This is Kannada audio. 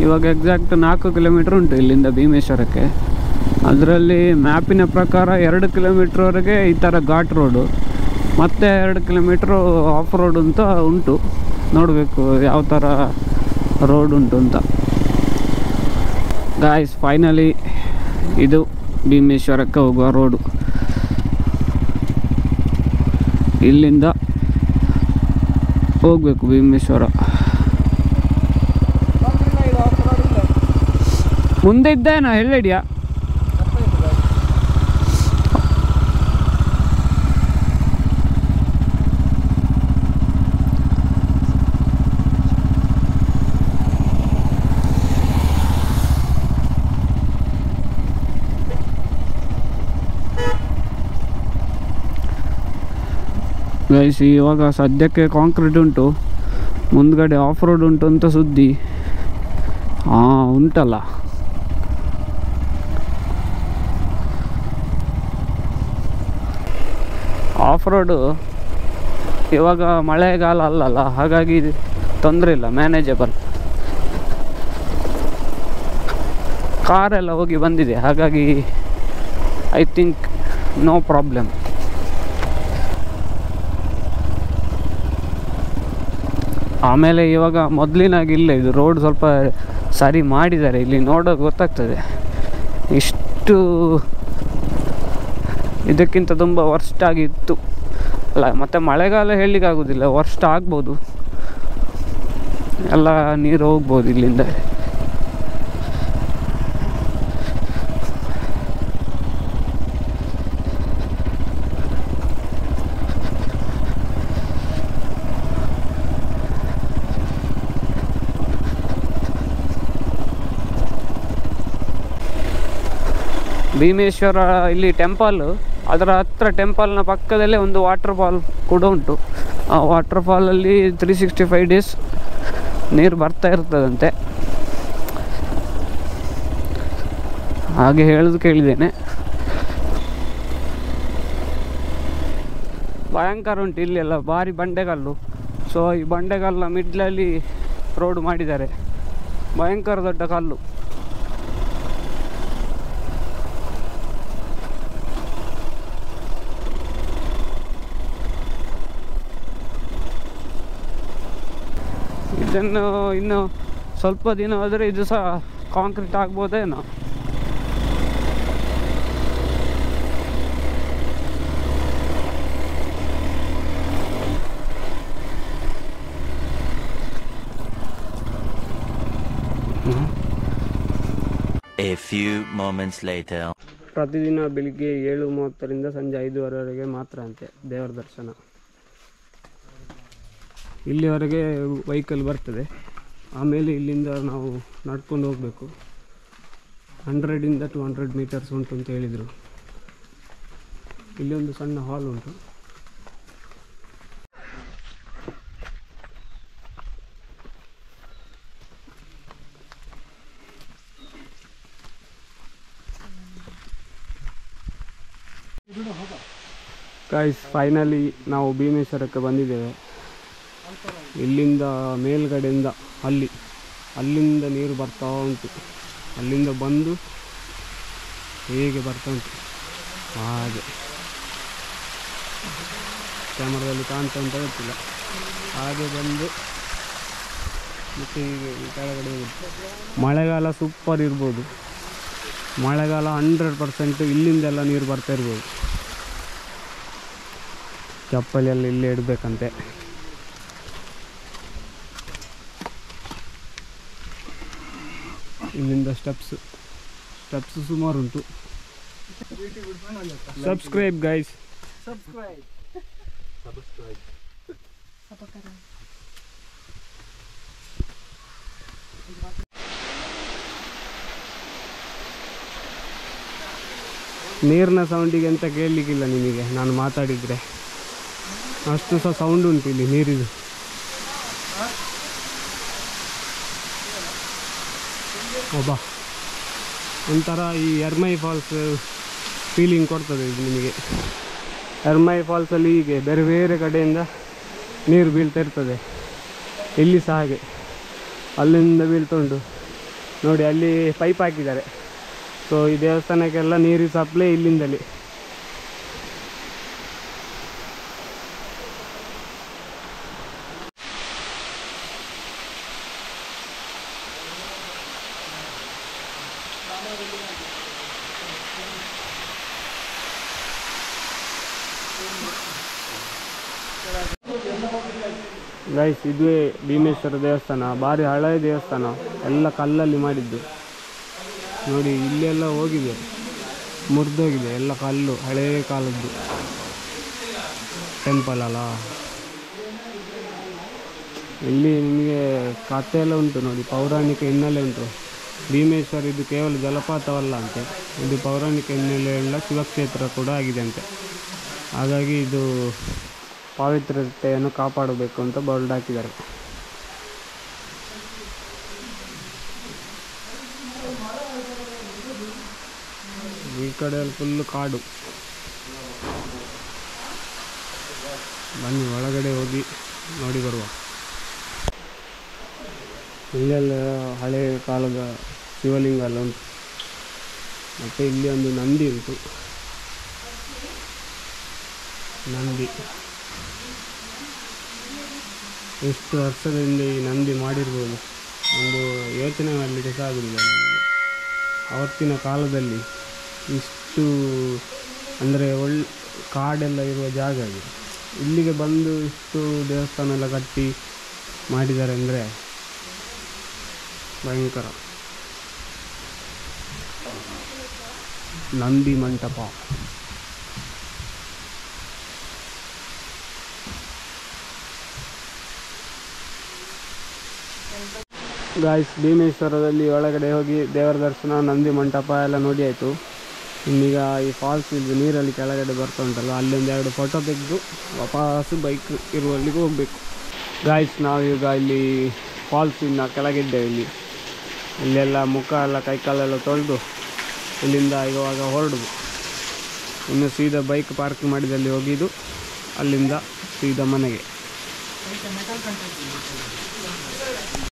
ಇವಾಗ ಎಕ್ಸಾಕ್ಟ್ 4 ಕಿಲೋಮೀಟ್ರ್ ಉಂಟು ಇಲ್ಲಿಂದ ಭೀಮೇಶ್ವರಕ್ಕೆ. ಅದರಲ್ಲಿ ಮ್ಯಾಪಿನ ಪ್ರಕಾರ 2 ಕಿಲೋಮೀಟ್ರ್ವರೆಗೆ ಈ ಥರ ಘಾಟ್ ರೋಡು, ಮತ್ತು 2 ಕಿಲೋಮೀಟ್ರು ಆಫ್ ರೋಡ್ ಅಂತ ಉಂಟು. ನೋಡಬೇಕು ಯಾವ ಥರ ರೋಡ್ ಉಂಟು ಅಂತ. ಗಾಯ್ಸ್, ಫೈನಲಿ ಇದು ಭೀಮೇಶ್ವರಕ್ಕೆ ಹೋಗುವ ರೋಡು. ಇಲ್ಲಿಂದ ಹೋಗಬೇಕು ಭೀಮೇಶ್ವರ. ಮುಂದೆ ಇದ್ದೇನಾ ಹೇಳಿದ್ಯಾ? ಗೈಸ್, ಇವಾಗ ಸದ್ಯಕ್ಕೆ ಕಾಂಕ್ರೀಟ್ ಉಂಟು, ಮುಂದ್ಗಡೆ ಆಫ್ ರೋಡ್ ಉಂಟು ಅಂತ ಸುದ್ದಿ. ಉಂಟಲ್ಲ. ಆಫ್ ರೋಡು ಇವಾಗ ಮಳೆಗಾಲ ಅಲ್ಲಲ್ಲ, ಹಾಗಾಗಿ ತೊಂದರೆ ಇಲ್ಲ, ಮ್ಯಾನೇಜಬಲ್. ಕಾರೆಲ್ಲ ಹೋಗಿ ಬಂದಿದೆ, ಹಾಗಾಗಿ ಐ ಥಿಂಕ್ ನೋ ಪ್ರಾಬ್ಲಮ್. ಆಮೇಲೆ ಇವಾಗ ಮೊದಲಿನಾಗಿಲ್ಲ, ಇದು ರೋಡ್ ಸ್ವಲ್ಪ ಸರಿ ಮಾಡಿದ್ದಾರೆ. ಇಲ್ಲಿ ನೋಡೋಕೆ ಗೊತ್ತಾಗ್ತದೆ ಇಷ್ಟು ಇದಕ್ಕಿಂತ ತುಂಬ ವರ್ಸ್ಟ್ ಆಗಿತ್ತು ಅಲ್ಲ. ಮತ್ತು ಮಳೆಗಾಲ ಹೇಳಲಿಕ್ಕಾಗೋದಿಲ್ಲ, ವರ್ಸ್ಟ್ ಆಗ್ಬೋದು, ಎಲ್ಲ ನೀರು ಹೋಗ್ಬೋದು ಇಲ್ಲಿಂದ. ಭೀಮೇಶ್ವರ ಇಲ್ಲಿ ಟೆಂಪಲ್ಲು, ಅದರ ಹತ್ರ ಟೆಂಪಲ್ನ ಪಕ್ಕದಲ್ಲೇ ಒಂದು ವಾಟರ್ ಫಾಲ್ ಕೂಡ ಉಂಟು. ಆ ವಾಟರ್ ಫಾಲಲ್ಲಿ 365 ಡೇಸ್ ನೀರು ಬರ್ತಾ ಇರ್ತದಂತೆ, ಹಾಗೆ ಹೇಳೋದು ಕೇಳಿದ್ದೇನೆ. ಭಯಂಕರ ಉಂಟು ಇಲ್ಲೆಲ್ಲ, ಭಾರಿ ಬಂಡೆಗಲ್ಲು. ಸೊ ಈ ಬಂಡೆಗಲ್ಲ ಮಿಡ್ಲಲ್ಲಿ ರೋಡ್ ಮಾಡಿದ್ದಾರೆ, ಭಯಂಕರ ದೊಡ್ಡ ಕಲ್ಲು. ಇದನ್ನು ಇನ್ನು ಸ್ವಲ್ಪ ದಿನ ಆದರೆ ಇದು ಸಹ concrete ಆಗ್ಬೋದೇನೋ. A few moments later. ಪ್ರತಿದಿನ ಬೆಳಿಗ್ಗೆ 7:30ರಿಂದ ಸಂಜೆ 5:30ವರೆಗೆ ಮಾತ್ರ ಅಂತೆ ದೇವರ ದರ್ಶನ. ಇಲ್ಲಿವರೆಗೆ ವೆಹಿಕಲ್ ಬರ್ತದೆ, ಆಮೇಲೆ ಇಲ್ಲಿಂದ ನಾವು ನಡ್ಕೊಂಡು ಹೋಗಬೇಕು. 100 to 200 ಮೀಟರ್ಸ್ ಉಂಟು ಅಂತ ಹೇಳಿದರು. ಇಲ್ಲಿ ಒಂದು ಸಣ್ಣ ಹಾಲ್ ಉಂಟು. ಗೈಸ್, ಫೈನಲಿ ನಾವು ಭೀಮೇಶ್ವರಕ್ಕೆ ಬಂದಿದ್ದೇವೆ. ಇಲ್ಲಿಂದ ಮೇಲ್ಗಡೆಯಿಂದ ಅಲ್ಲಿಂದ ನೀರು ಬರ್ತಾ ಉಂಟು, ಅಲ್ಲಿಂದ ಬಂದು ಹೇಗೆ ಬರ್ತಾ ಉಂಟು ಹಾಗೆ. ಕ್ಯಾಮರಾದಲ್ಲಿ ಕಾಣ್ತಾ ಉಂಟ ಗೊತ್ತಿಲ್ಲ, ಹಾಗೆ ಬಂದು ಮತ್ತು ಹೀಗೆ ಕೆಳಗಡೆ ಹೋಗುತ್ತೆ. ಮಳೆಗಾಲ ಸೂಪರ್ ಇರ್ಬೋದು, ಮಳೆಗಾಲ 100% ಇಲ್ಲಿಂದೆಲ್ಲ ನೀರು ಬರ್ತಾ ಇರ್ಬೋದು. ಚಪ್ಪಲಿಯೆಲ್ಲ ಇಲ್ಲೇ ಇಡಬೇಕಂತೆ. ಇಲ್ಲಿಂದ ಸ್ಟೆಪ್ಸ್ ಸುಮಾರು ಉಂಟು. Subscribe guys, subscribe. ನೀರಿನ ಸೌಂಡಿಗೆ ಅಂತ ಕೇಳಲಿಕ್ಕಿಲ್ಲ ನಿಮಗೆ, ನಾನು ಮಾತಾಡಿದರೆ ಅಷ್ಟು ಸಹ ಸೌಂಡ್ ಉಂಟು ಇಲ್ಲಿ ನೀರಿದು. ಒಬ್ಬ ಒಂಥರ ಈ ಎರ್ಮೈ ಫಾಲ್ಸ್ ಫೀಲಿಂಗ್ ಕೊಡ್ತದೆ ಇದು ನಿಮಗೆ. ಎರ್ಮೈ ಫಾಲ್ಸಲ್ಲಿ ಹೀಗೆ ಬೇರೆ ಬೇರೆ ಕಡೆಯಿಂದ ನೀರು ಬೀಳ್ತಾ ಇರ್ತದೆ, ಇಲ್ಲಿ ಸಹ ಹಾಗೆ ಅಲ್ಲಿಂದ ಬೀಳ್ತಾ ಉಂಟು. ನೋಡಿ ಅಲ್ಲಿ ಪೈಪ್ ಹಾಕಿದ್ದಾರೆ. ಸೊ ಈ ದೇವಸ್ಥಾನಕ್ಕೆಲ್ಲ ನೀರು ಸಪ್ಲೈ ಇಲ್ಲಿಂದಲೇ. ಗೈಸ್, ಇದುವೇ ಭೀಮೇಶ್ವರ ದೇವಸ್ಥಾನ. ಭಾರಿ ಹಳೆಯ ದೇವಸ್ಥಾನ, ಎಲ್ಲ ಕಲ್ಲಲ್ಲಿ ಮಾಡಿದ್ದು. ನೋಡಿ ಇಲ್ಲೆಲ್ಲ ಹೋಗಿದೆ, ಮುರಿದೋಗಿದೆ, ಎಲ್ಲ ಕಲ್ಲು, ಹಳೆಯ ಕಾಲದ್ದು ಟೆಂಪಲ್ ಅಲ್ಲ. ಇಲ್ಲಿ ನಿಮಗೆ ಕಥೆ ಎಲ್ಲ ಉಂಟು ನೋಡಿ, ಪೌರಾಣಿಕ ಹಿನ್ನೆಲೆ ಉಂಟು. ಭೀಮೇಶ್ವರ ಇದು ಕೇವಲ ಜಲಪಾತವಲ್ಲ ಅಂತೆ, ಇದು ಪೌರಾಣಿಕ ಹಿನ್ನೆಲೆಯುಳ್ಳ ಶಿವಕ್ಷೇತ್ರ ಕೂಡ ಆಗಿದೆ ಅಂತೆ. ಹಾಗಾಗಿ ಇದು ಪಾವಿತ್ರತೆಯನ್ನು ಕಾಪಾಡಬೇಕು ಅಂತ ಬೋರ್ಡ್ ಹಾಕಿದ್ದಾರೆ. ಈ ಕಡೆಯಲ್ಲಿ ಫುಲ್ಲು ಕಾಡು. ಬನ್ನಿ ಒಳಗಡೆ ಹೋಗಿ ನೋಡಿ ಬರುವ. ಇಲ್ಲೆಲ್ಲ ಹಳೆಯ ಕಾಲದ ಶಿವಲಿಂಗ ಎಲ್ಲ ಉಂಟು. ಮತ್ತು ಇಲ್ಲಿ ಒಂದು ನಂದಿ ಉಂಟು. ನಂದಿ ಎಷ್ಟು ವರ್ಷದಿಂದ ಈ ನಂದಿ ಮಾಡಿರ್ಬೋದು, ಒಂದು ಯೋಚನೆ ಮಾಡಲಿಕ್ಕೆ ಸಾಗುವುದಿಲ್ಲ ನಮಗೆ. ಆವತ್ತಿನ ಕಾಲದಲ್ಲಿ ಇಷ್ಟು ಅಂದರೆ ಕಾಡೆಲ್ಲ ಇರುವ ಜಾಗ ಅದು. ಇಲ್ಲಿಗೆ ಬಂದು ಇಷ್ಟು ದೇವಸ್ಥಾನ ಎಲ್ಲ ಕಟ್ಟಿ ಮಾಡಿದ್ದಾರೆ ಅಂದರೆ ಭಯಂಕರ. ನಂದಿ ಮಂಟಪ. ಗಾಯ್ಸ್, ಭೀಮೇಶ್ವರದಲ್ಲಿ ಒಳಗಡೆ ಹೋಗಿ ದೇವರ ದರ್ಶನ, ನಂದಿ ಮಂಟಪ ಎಲ್ಲ ನೋಡಿ ಆಯಿತು. ಇನ್ನೀಗ ಈ ಫಾಲ್ಸ್ ಇದು ನೀರಲ್ಲಿ ಕೆಳಗಡೆ ಬರ್ತಾ ಉಂಟಲ್ಲ, ಅಲ್ಲೊಂದು 2 ಫೋಟೋ ತೆಗೆದು ವಾಪಸ್ಸು ಬೈಕ್ ಇರುವಲ್ಲಿಗೆ ಹೋಗಬೇಕು. ಗಾಯ್ಸ್, ನಾವೀಗ ಇಲ್ಲಿ ಫಾಲ್ಸಿನ ಕೆಳಗಿದ್ದೇವೆ. ಇಲ್ಲೆಲ್ಲ ಮುಖ ಎಲ್ಲ ಕೈಕಾಲೆಲ್ಲ ತೊಳೆದು ಇಲ್ಲಿಂದ ಇವಾಗ ಹೊರಡುದು. ಇನ್ನು ಸೀದಾ ಬೈಕ್ ಪಾರ್ಕ್ ಮಾಡಿದಲ್ಲಿ ಹೋಗಿದ್ದು, ಅಲ್ಲಿಂದ ಸೀದಾ ಮನೆಗೆ.